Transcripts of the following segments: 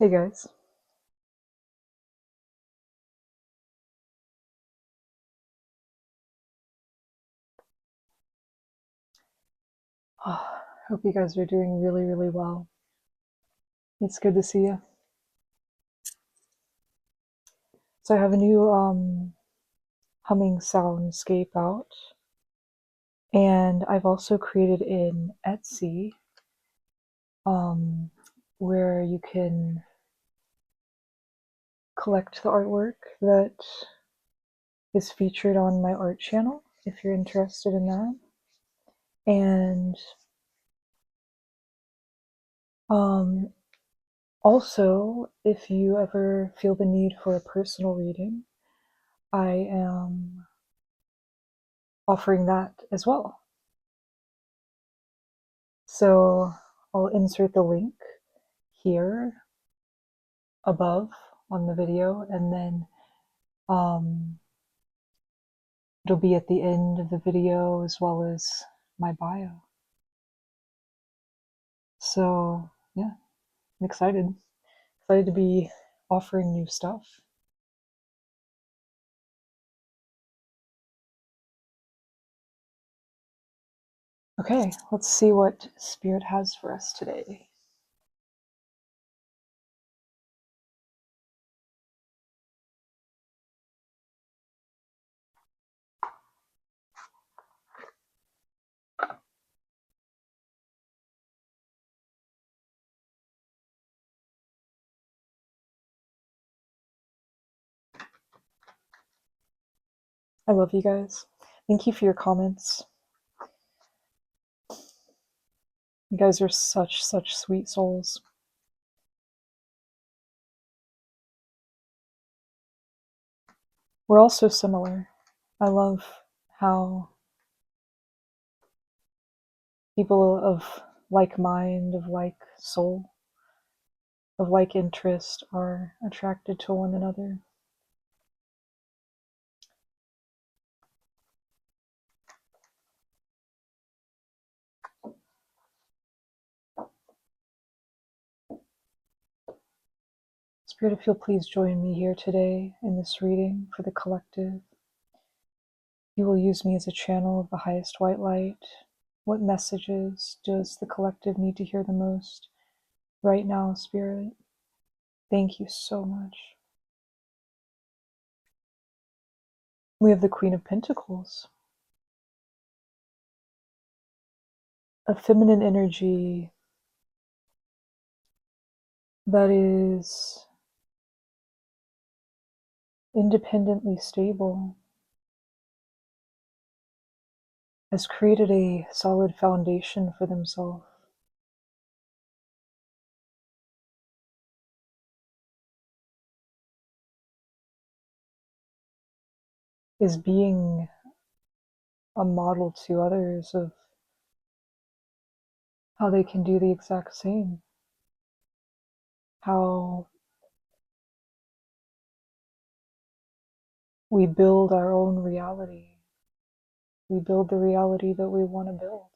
Hey guys. Hope you guys are doing really, really well. It's good to see you. So I have a new humming soundscape out, and I've also created in Etsy where you can collect the artwork that is featured on my art channel if you're interested in that. And also, if you ever feel the need for a personal reading, I am offering that as well. So I'll insert the link here above on the video, and then it'll be at the end of the video as well as my bio. So yeah, I'm excited to be offering new stuff. Okay, let's see what Spirit has for us today. I love you guys. Thank you for your comments. You guys are such sweet souls. We're all so similar. I love how people of like mind, of like soul, of like interest are attracted to one another. Spirit, if you'll please join me here today in this reading for the collective. You will use me as a channel of the highest white light. What messages does the collective need to hear the most right now, Spirit? Thank you so much. We have the Queen of Pentacles. A feminine energy that is independently stable, has created a solid foundation for themselves. Is being a model to others of how they can do the exact same. How we build our own reality. We build the reality that we want to build.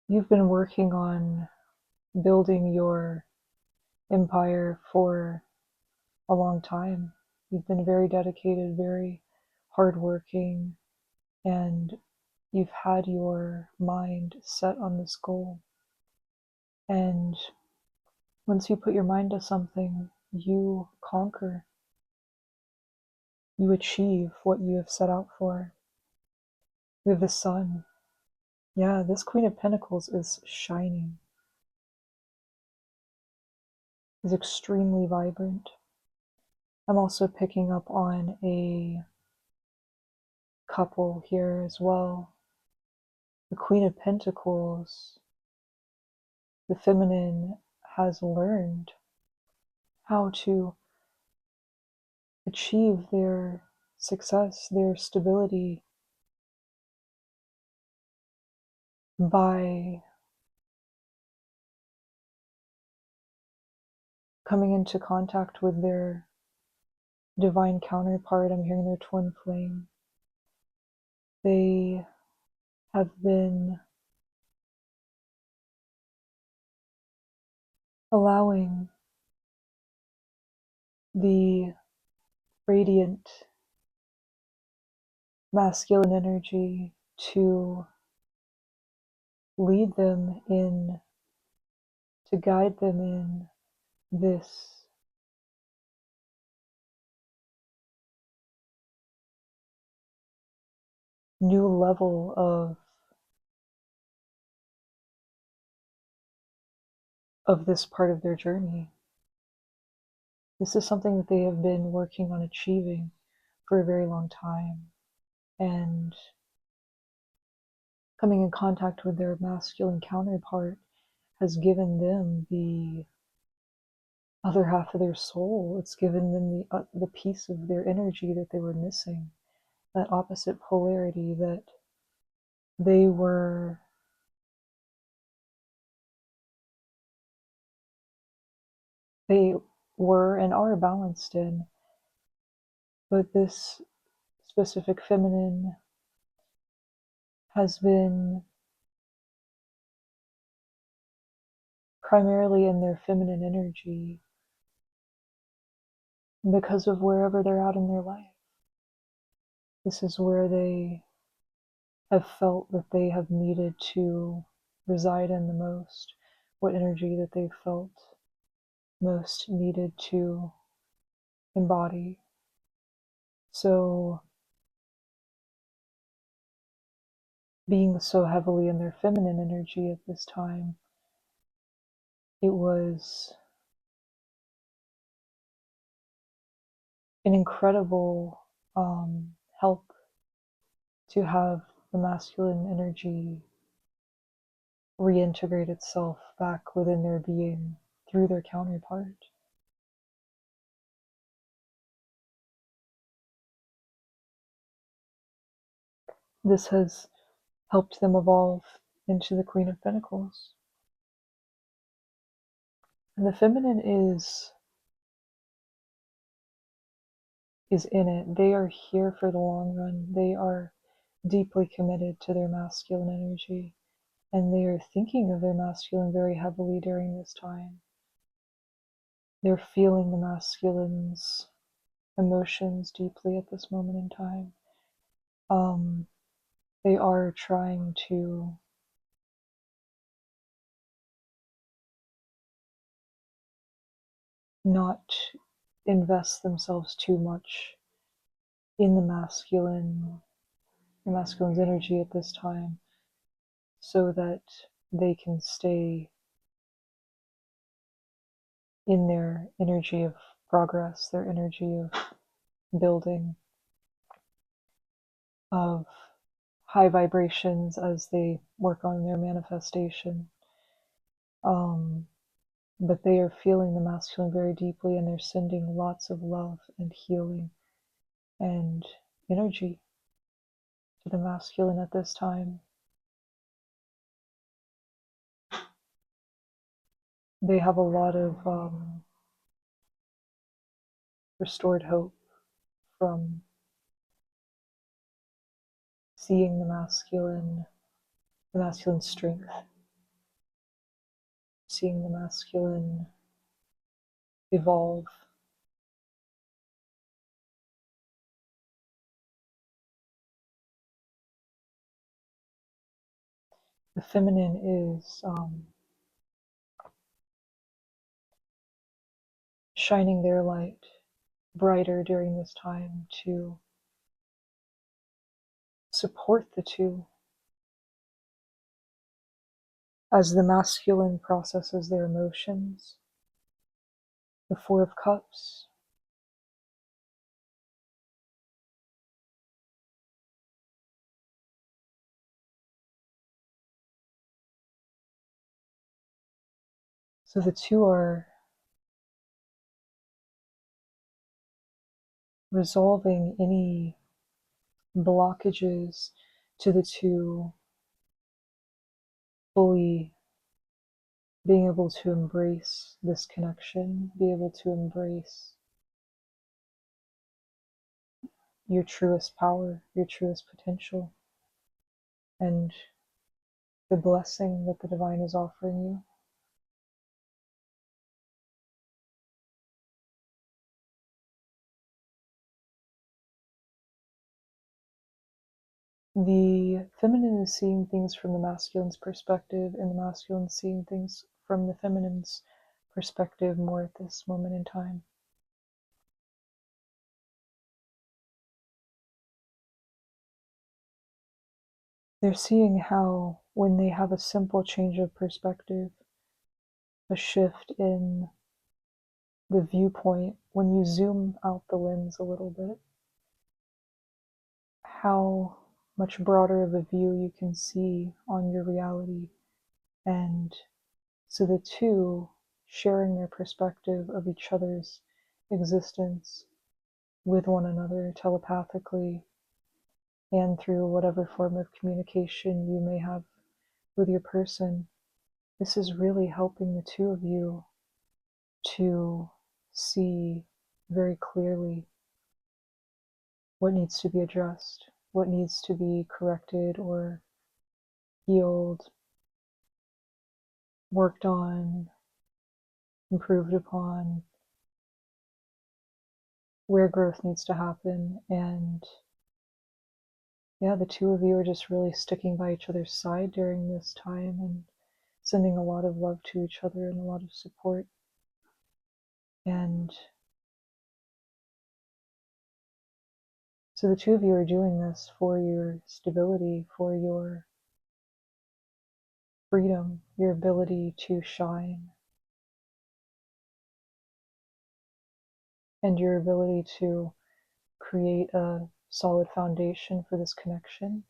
You've been working on building your empire for a long time. You've been very dedicated, very hardworking, and you've had your mind set on this goal. And once you put your mind to something, you conquer. You achieve what you have set out for. We have the sun. Yeah, this Queen of Pentacles is shining. Is extremely vibrant. I'm also picking up on a couple here as well. The Queen of Pentacles, the feminine, has learned how to achieve their success, their stability by coming into contact with their divine counterpart. I'm hearing their twin flame. They have been allowing the radiant masculine energy to lead them in, to guide them in this new level of this part of their journey. This is something that they have been working on achieving for a very long time, and coming in contact with their masculine counterpart has given them the other half of their soul. It's given them the piece of their energy that they were missing, that opposite polarity that they were and are balanced in. But this specific feminine has been primarily in their feminine energy because of wherever they're at in their life. This is where they have felt that they have needed to reside in the most, what energy that they've felt most needed to embody. So being so heavily in their feminine energy at this time, it was an incredible help to have the masculine energy reintegrate itself back within their being through their counterpart. This has helped them evolve into the Queen of Pentacles. And the feminine is in it. They are here for the long run. They are deeply committed to their masculine energy, and they are thinking of their masculine very heavily during this time. They're feeling the masculine's emotions deeply at this moment in time. They are trying to not invest themselves too much in the masculine's energy at this time, so that they can stay in their energy of progress, their energy of building, of high vibrations as they work on their manifestation. But they are feeling the masculine very deeply, and they're sending lots of love and healing and energy to the masculine at this time. They have a lot of restored hope from seeing the masculine strength, seeing the masculine evolve. The feminine is shining their light brighter during this time to support the two as the masculine processes their emotions. The Four of Cups, so the two are resolving any blockages to the two fully being able to embrace this connection, be able to embrace your truest power, your truest potential. and the blessing that the divine is offering you. The feminine is seeing things from the masculine's perspective, and the masculine is seeing things from the feminine's perspective more at this moment in time. They're seeing how, when they have a simple change of perspective, a shift in the viewpoint, when you zoom out the lens a little bit, how much broader of a view you can see on your reality. And so the two sharing their perspective of each other's existence with one another telepathically and through whatever form of communication you may have with your person, this is really helping the two of you to see very clearly what needs to be addressed, what needs to be corrected or healed, worked on, improved upon, where growth needs to happen. And yeah, the two of you are just really sticking by each other's side during this time and sending a lot of love to each other and a lot of support. And so the two of you are doing this for your stability, for your freedom, your ability to shine, and your ability to create a solid foundation for this connection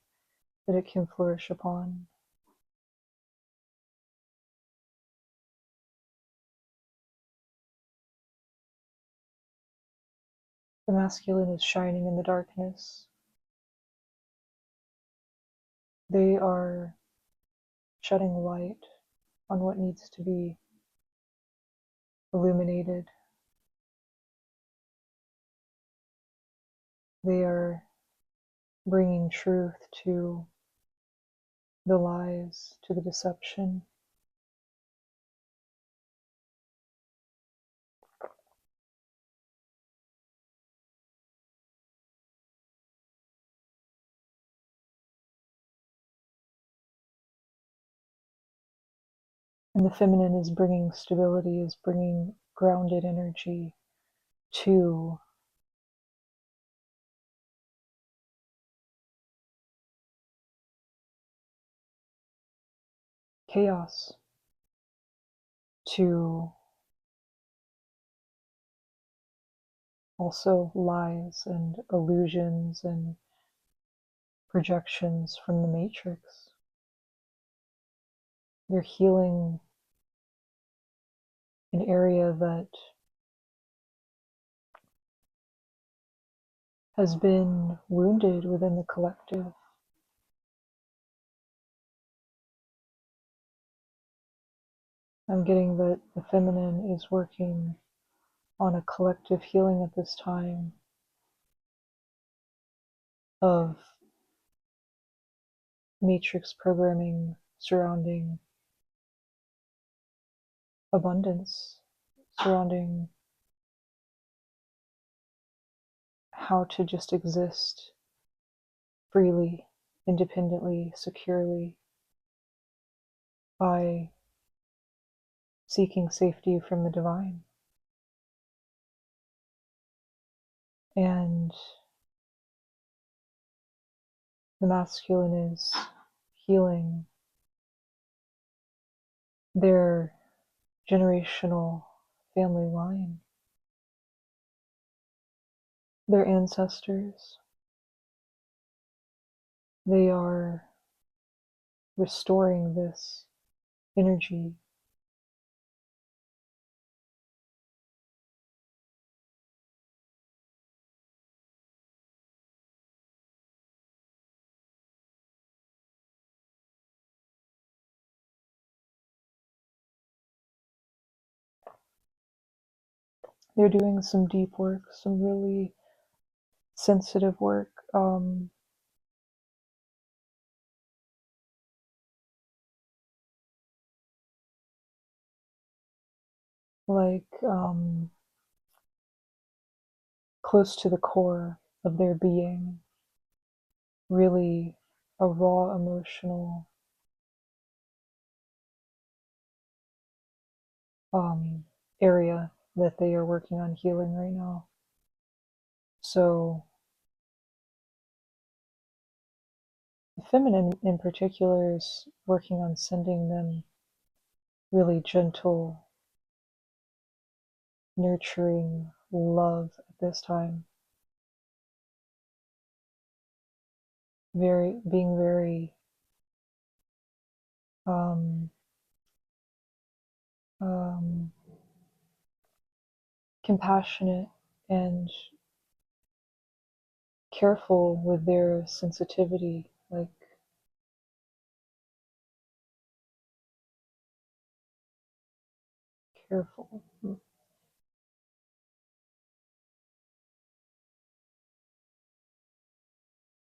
that it can flourish upon. The masculine is shining in the darkness. They are shedding light on what needs to be illuminated. They are bringing truth to the lies, to the deception. And the feminine is bringing stability, is bringing grounded energy to chaos, to also lies and illusions and projections from the matrix. They're healing an area that has been wounded within the collective. I'm getting that the feminine is working on a collective healing at this time of matrix programming surrounding abundance, surrounding how to just exist freely, independently, securely, by seeking safety from the divine. And the masculine is healing their generational family line, their ancestors. They are restoring this energy. They're doing some deep work, some really sensitive work, like close to the core of their being, really a raw emotional area that they are working on healing right now. So the feminine in particular is working on sending them really gentle, nurturing love at this time. Being very um, um, compassionate and careful with their sensitivity, like careful.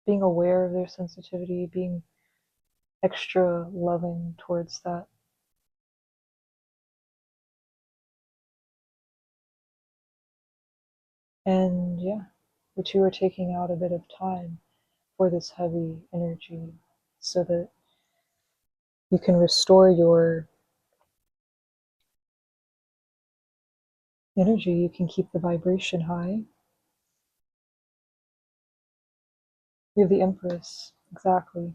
Being aware of their sensitivity, being extra loving towards that. And yeah, the two are taking out a bit of time for this heavy energy so that you can restore your energy, you can keep the vibration high. You have the Empress, exactly.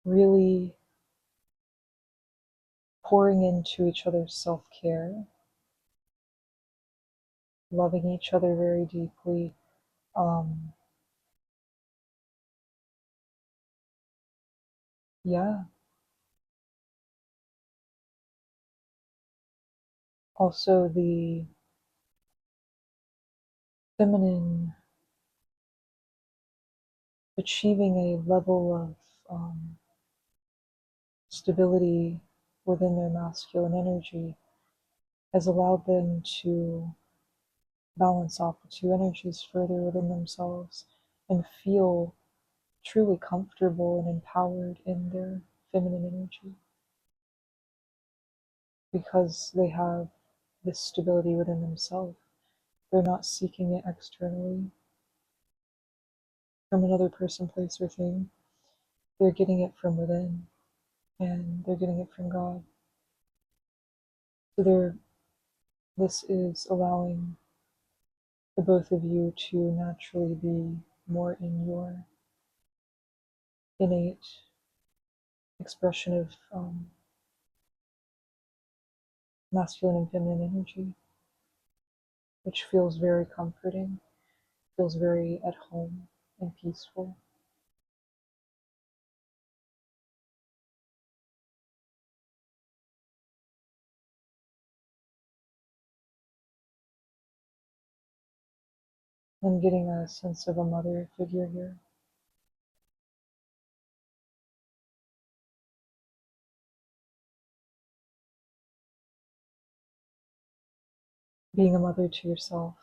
Really pouring into each other's self-care, loving each other very deeply. Yeah. Also the feminine achieving a level of stability within their masculine energy has allowed them to balance off the two energies further within themselves and feel truly comfortable and empowered in their feminine energy because they have this stability within themselves. They're not seeking it externally from another person, place, or thing. They're getting it from within, and they're getting it from God. So this is allowing the both of you to naturally be more in your innate expression of masculine and feminine energy, which feels very comforting, feels very at home and peaceful. I'm getting a sense of a mother figure here. Being a mother to yourself,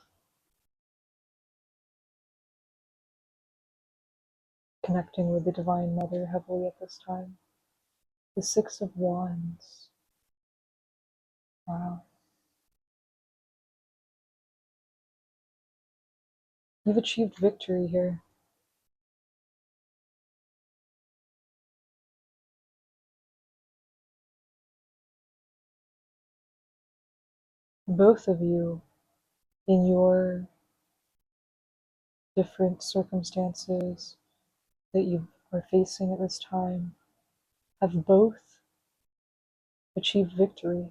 connecting with the Divine Mother heavily at this time. The Six of Wands. Wow. You've achieved victory here. Both of you, in your different circumstances that you are facing at this time, have both achieved victory.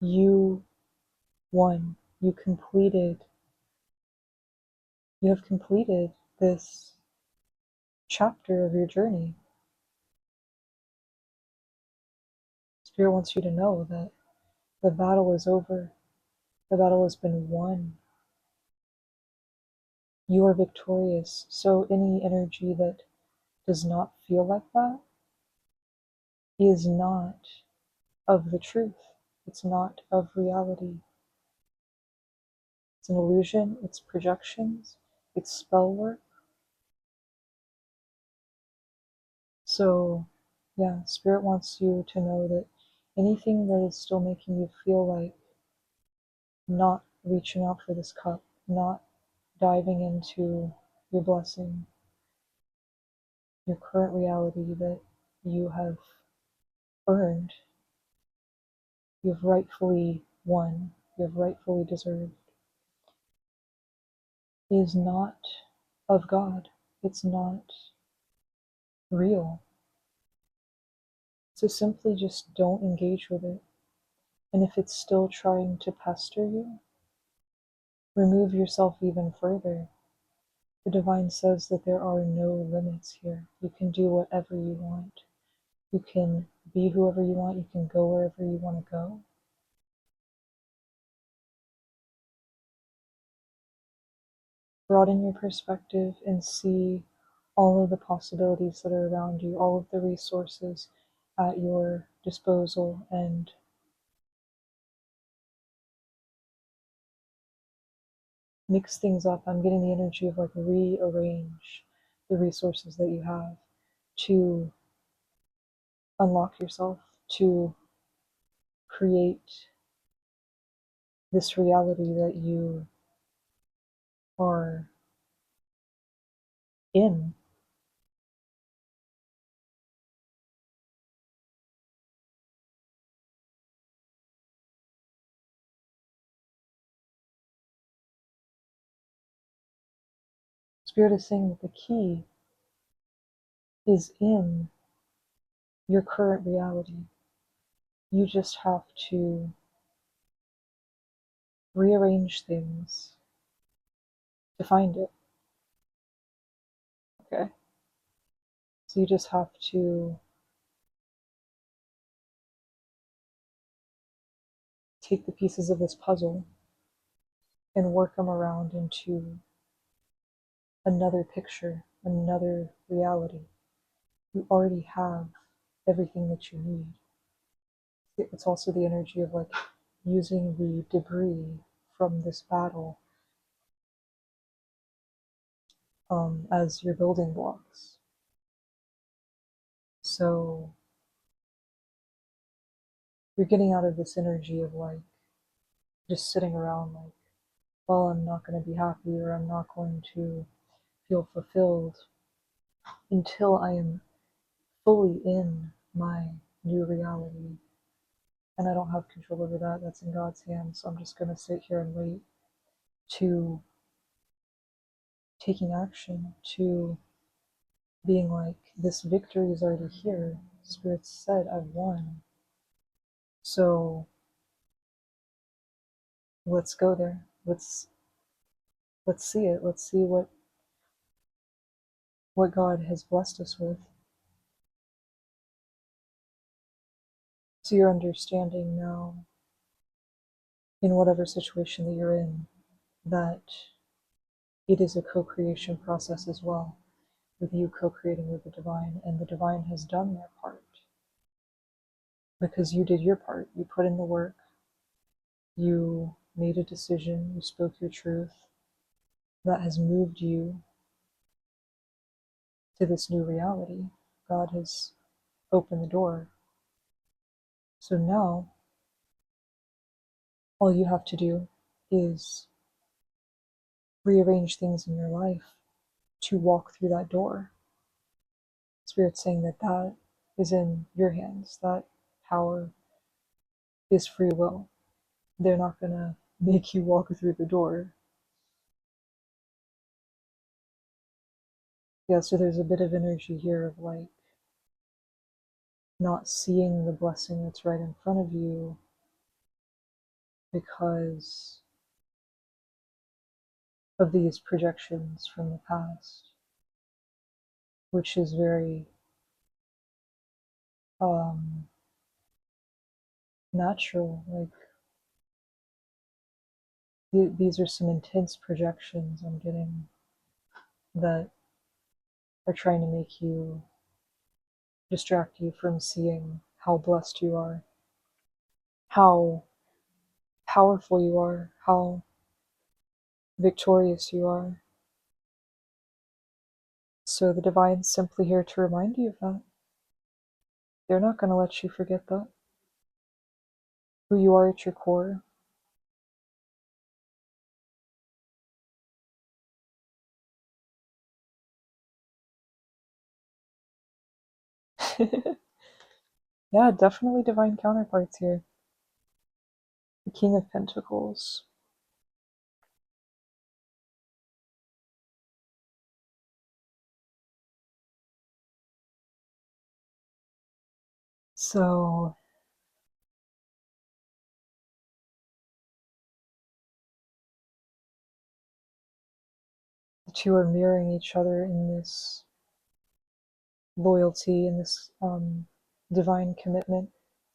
You won. You have completed this chapter of your journey. Spirit wants you to know that the battle is over. The battle has been won. You are victorious. So any energy that does not feel like that is not of the truth. It's not of reality. It's an illusion, it's projections, it's spell work. So yeah, Spirit wants you to know that anything that is still making you feel like not reaching out for this cup, not diving into your blessing, your current reality that you have earned, you've rightfully won, you've rightfully deserved, is not of God. It's not real. So simply just don't engage with it. And if it's still trying to pester you, remove yourself even further. The divine says that there are no limits here. You can do whatever you want. You can be whoever you want. You can go wherever you want to go. Broaden your perspective and see all of the possibilities that are around you, all of the resources at your disposal, and mix things up. I'm getting the energy of like rearrange the resources that you have to unlock yourself, to create this reality that you are in. Spirit is saying that the key is in your current reality. You just have to rearrange things to find it. Okay? So you just have to take the pieces of this puzzle and work them around into another picture, another reality. You already have everything that you need. It's also the energy of like using the debris from this battle as your building blocks. So you're getting out of this energy of like just sitting around like, well, I'm not going to be happy or I'm not going to feel fulfilled until I am fully in my new reality. And I don't have control over that. That's in God's hands. So I'm just going to sit here and wait to taking action, to being like, this victory is already here. Spirit said, I've won. So let's go there. Let's see it. Let's see what God has blessed us with. So you're understanding now, in whatever situation that you're in, that it is a co-creation process as well, with you co-creating with the divine, and the divine has done their part. Because you did your part. You put in the work, you made a decision, you spoke your truth, that has moved you to this new reality. God has opened the door. So now, all you have to do is rearrange things in your life to walk through that door. Spirit's saying that that is in your hands. That power is free will. They're not going to make you walk through the door. Yeah, so there's a bit of energy here of like not seeing the blessing that's right in front of you because of these projections from the past, which is very natural. Like these are some intense projections I'm getting that are trying to make you, distract you from seeing how blessed you are, how powerful you are, how victorious you are. So the divine's simply here to remind you of that. They're not going to let you forget that. who you are at your core. Yeah, definitely divine counterparts here. The King of Pentacles. So the two are mirroring each other in this loyalty and this divine commitment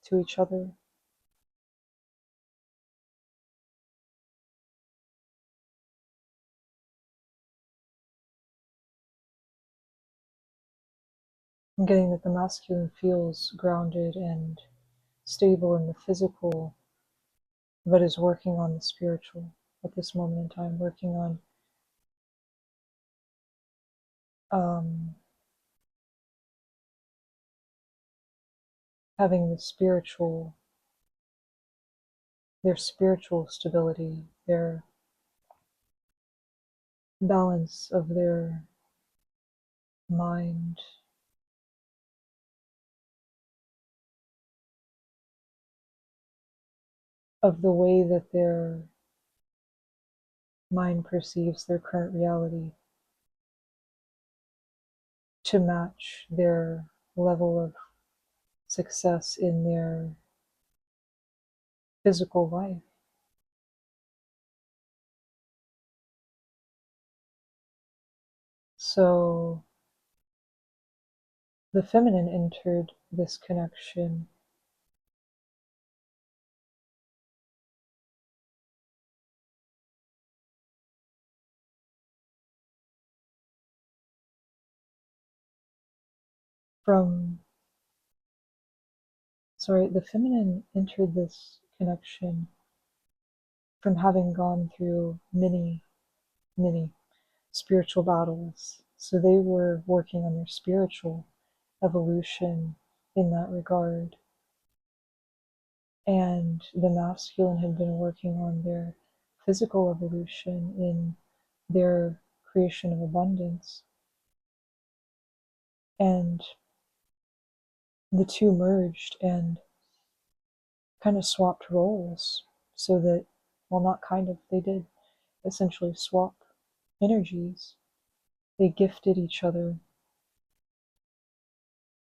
to each other. I'm getting that the masculine feels grounded and stable in the physical, but is working on the spiritual at this moment in time, working on having the spiritual, their spiritual stability, their balance of their mind, of the way that their mind perceives their current reality, to match their level of success in their physical life. So the feminine entered this connection from, the feminine entered this connection from having gone through many, many spiritual battles. So they were working on their spiritual evolution in that regard. And the masculine had been working on their physical evolution in their creation of abundance. And the two merged and kind of swapped roles so that, well, not kind of, they did essentially swap energies. They gifted each other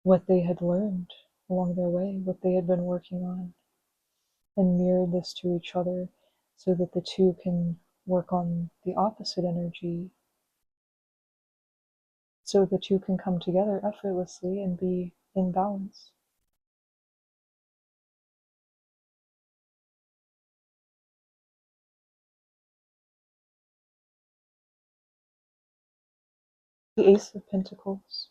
what they had learned along their way, what they had been working on, and mirrored this to each other so that the two can work on the opposite energy, so the two can come together effortlessly and be in balance. The Ace of Pentacles.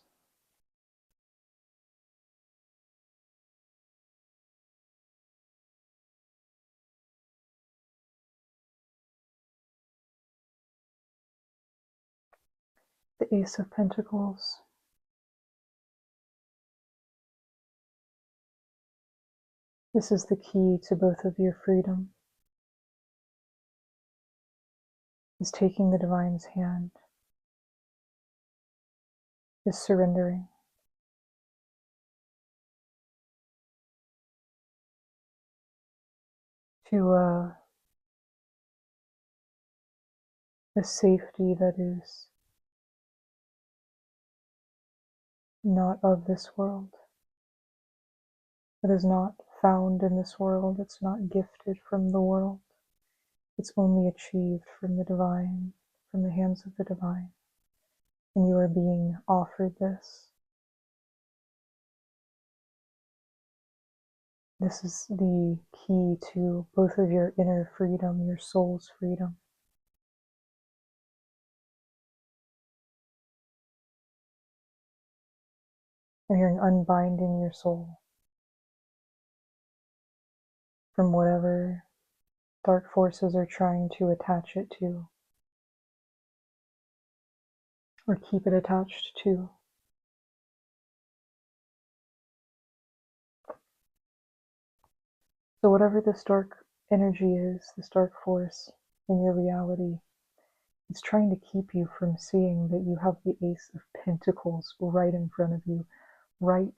The Ace of Pentacles. This is the key to both of your freedom, is taking the divine's hand, is surrendering. To a safety that is not of this world, that is not found in this world, it's not gifted from the world, it's only achieved from the divine, from the hands of the divine, and you are being offered this. This is the key to both of your inner freedom, your soul's freedom. And you're unbinding your soul from whatever dark forces are trying to attach it to, or keep it attached to. So whatever this dark energy is, this dark force in your reality, it's trying to keep you from seeing that you have the Ace of Pentacles right in front of you, right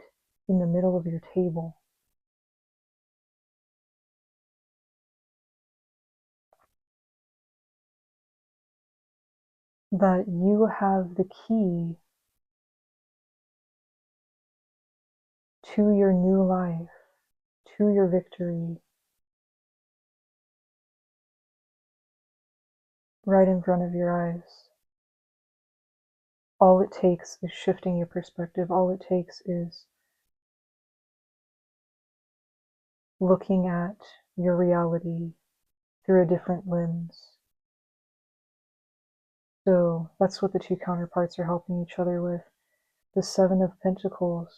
in the middle of your table. That you have the key to your new life, to your victory, right in front of your eyes. All it takes is shifting your perspective. All it takes is looking at your reality through a different lens. So that's what the two counterparts are helping each other with. The Seven of Pentacles.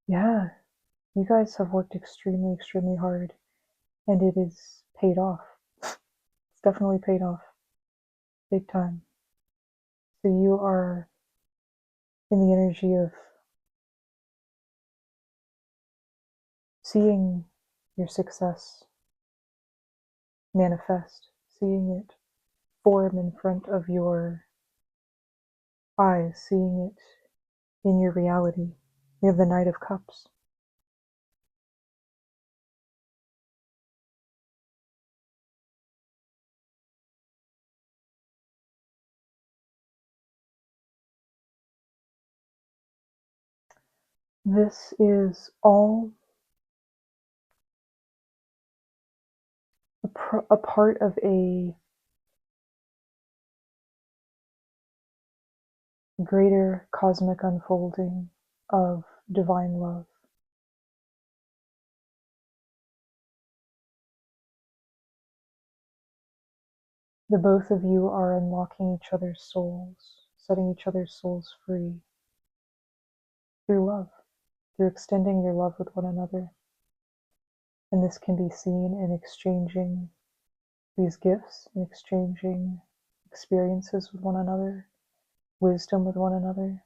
Yeah, you guys have worked extremely, extremely hard, and it is paid off. It's definitely paid off. Big time. So you are in the energy of seeing your success manifest, seeing it form in front of your eyes, seeing it in your reality. We have the Knight of Cups. This is all a part of a greater cosmic unfolding of divine love. The both of you are unlocking each other's souls, setting each other's souls free through love, through extending your love with one another. And this can be seen in exchanging these gifts, in exchanging experiences with one another, wisdom with one another,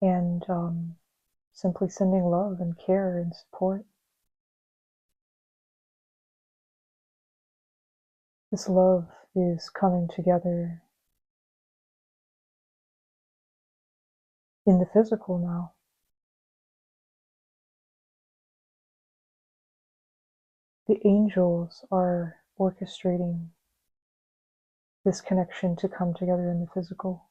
and simply sending love and care and support. This love is coming together in the physical now. The angels are orchestrating this connection to come together in the physical.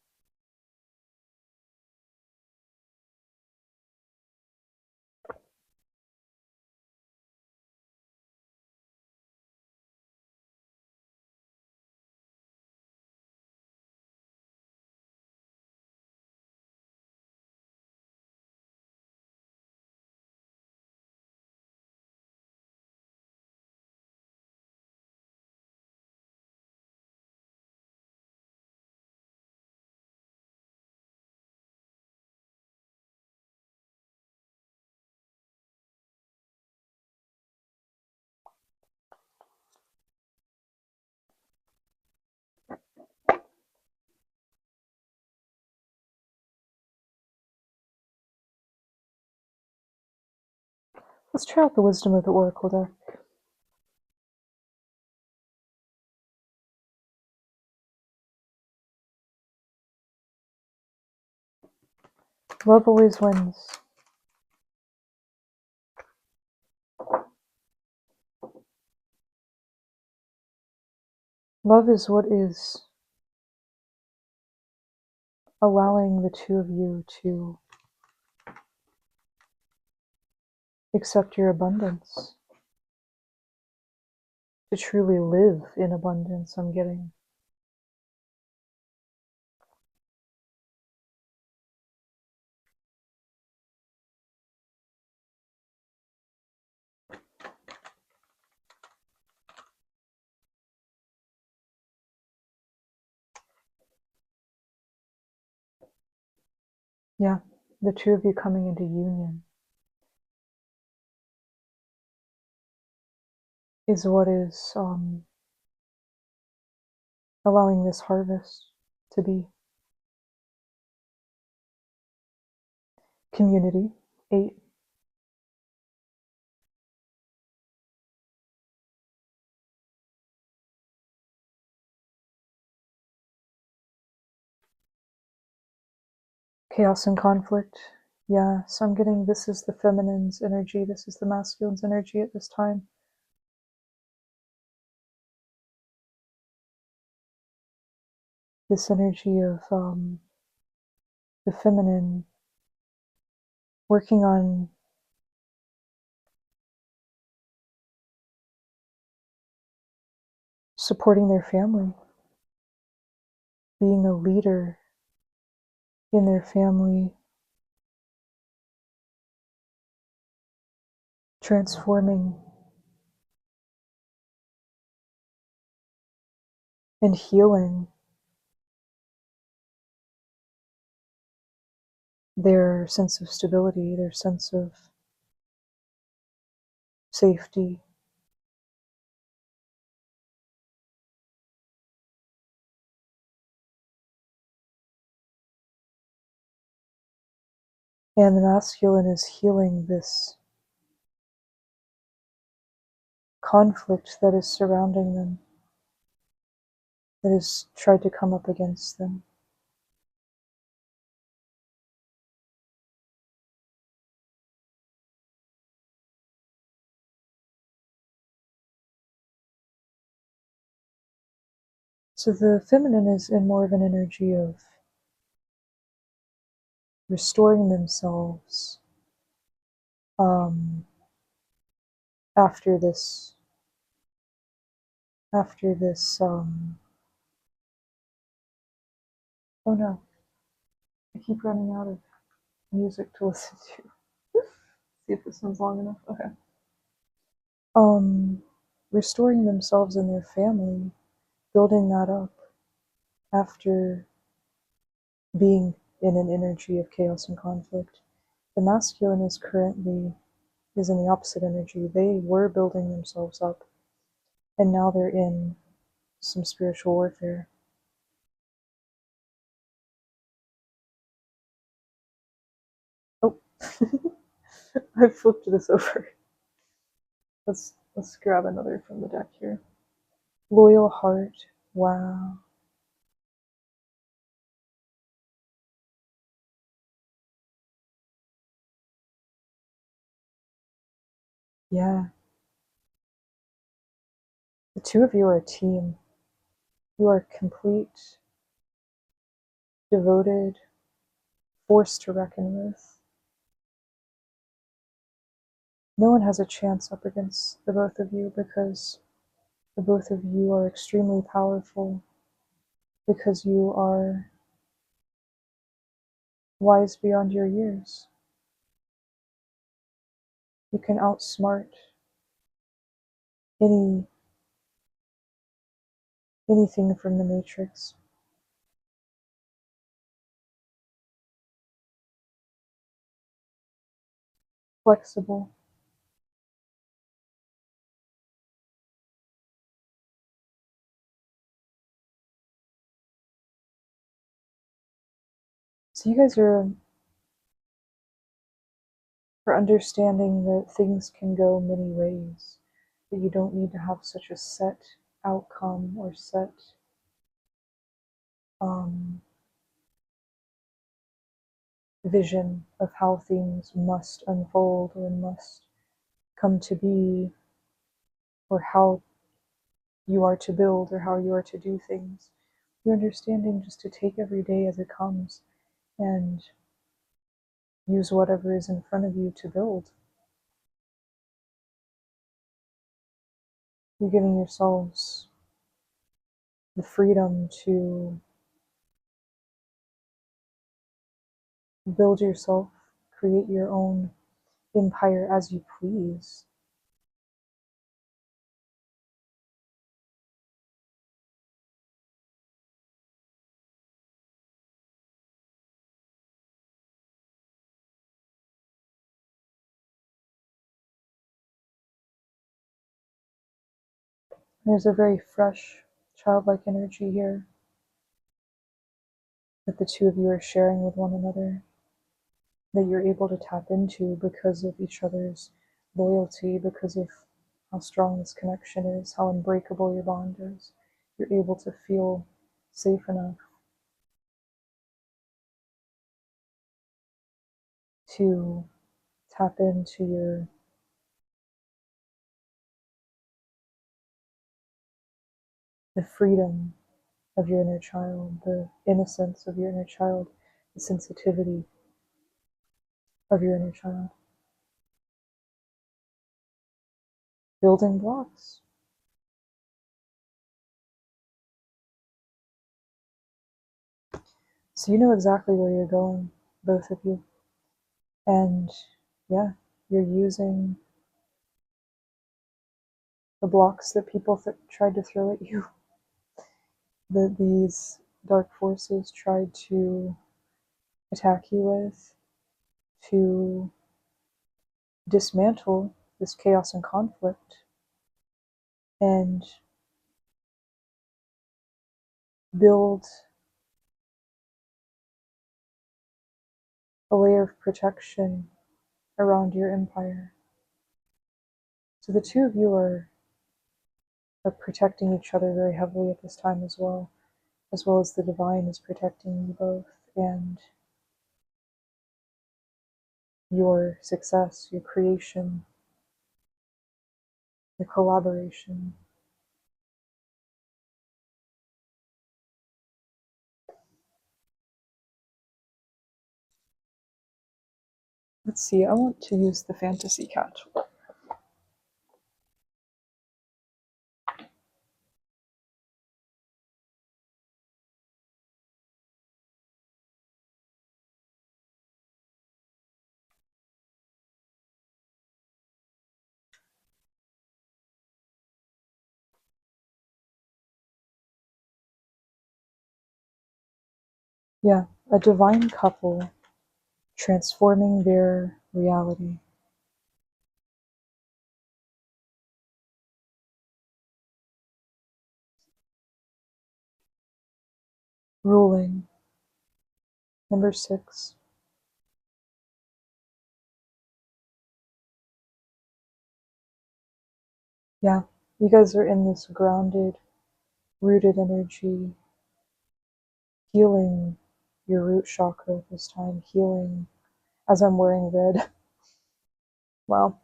Let's try out the wisdom of the Oracle deck. Love always wins. Love is what is allowing the two of you to accept your abundance, to truly live in abundance, I'm getting. Yeah, the two of you coming into union is what is allowing this harvest to be. community. 8. Chaos and conflict. Yeah, so I'm getting this is the feminine's energy, this is the masculine's energy at this time. This energy of the feminine working on supporting their family, being a leader in their family, transforming and healing their sense of stability, their sense of safety. And the masculine is healing this conflict that is surrounding them, that has tried to come up against them. So the feminine is in more of an energy of restoring themselves after this oh no, I keep running out of music to listen to. See if this one's long enough. Okay. Restoring themselves and their family, building that up after being in an energy of chaos and conflict. The masculine is currently in the opposite energy. They were building themselves up, and now they're in some spiritual warfare. Oh, I flipped this over. Let's grab another from the deck here. Loyal heart. Wow. Yeah. The two of you are a team. You are complete, devoted, force to reckon with. No one has a chance up against the both of you because the both of you are extremely powerful, because you are wise beyond your years. You can outsmart anything from the Matrix. Flexible. So you guys are understanding that things can go many ways, that you don't need to have such a set outcome or set vision of how things must unfold or must come to be, or how you are to build or how you are to do things. You're understanding just to take every day as it comes and use whatever is in front of you to build. You're giving yourselves the freedom to build yourself, create your own empire as you please. There's a very fresh, childlike energy here that the two of you are sharing with one another. that you're able to tap into because of each other's loyalty, because of how strong this connection is, how unbreakable your bond is. You're able to feel safe enough to tap into the freedom of your inner child, the innocence of your inner child, the sensitivity of your inner child. Building blocks. So you know exactly where you're going, both of you. And yeah, you're using the blocks that people tried to throw at you, that these dark forces tried to attack you with, to dismantle this chaos and conflict and build a layer of protection around your empire. So the two of you are protecting each other very heavily at this time as well as the divine is protecting you both and your success, your creation, your collaboration. Let's see, I want to use the fantasy cat. Yeah, a divine couple transforming their reality. Ruling. Number 6. Yeah, you guys are in this grounded, rooted energy, healing your root chakra this time, healing as I'm wearing red. Wow.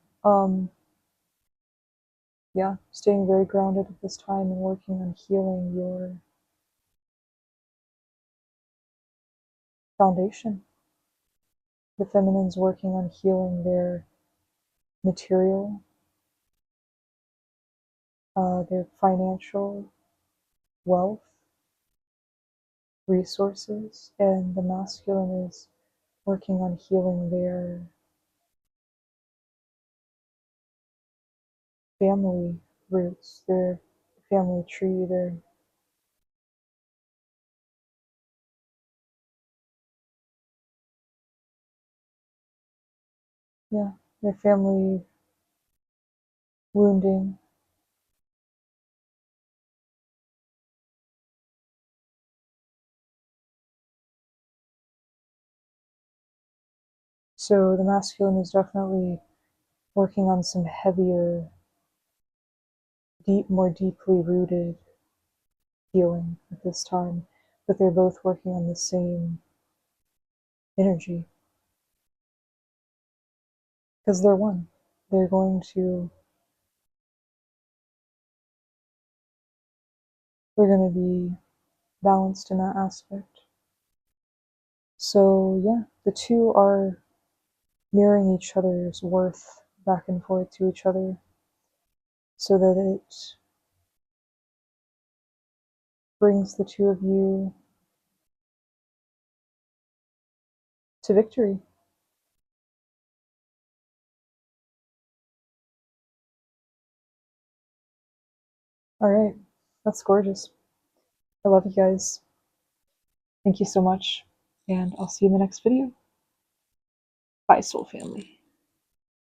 Yeah, staying very grounded at this time and working on healing your foundation. The feminine's working on healing their material, their financial wealth, resources, and the masculine is working on healing their family roots, their family tree, their family wounding. So the masculine is definitely working on some heavier, more deeply rooted healing at this time, but they're both working on the same energy because they're one. They're going to be balanced in that aspect. So yeah, the two are mirroring each other's worth back and forth to each other so that it brings the two of you to victory. All right, that's gorgeous. I love you guys. Thank you so much, and I'll see you in the next video. Bye, soul family.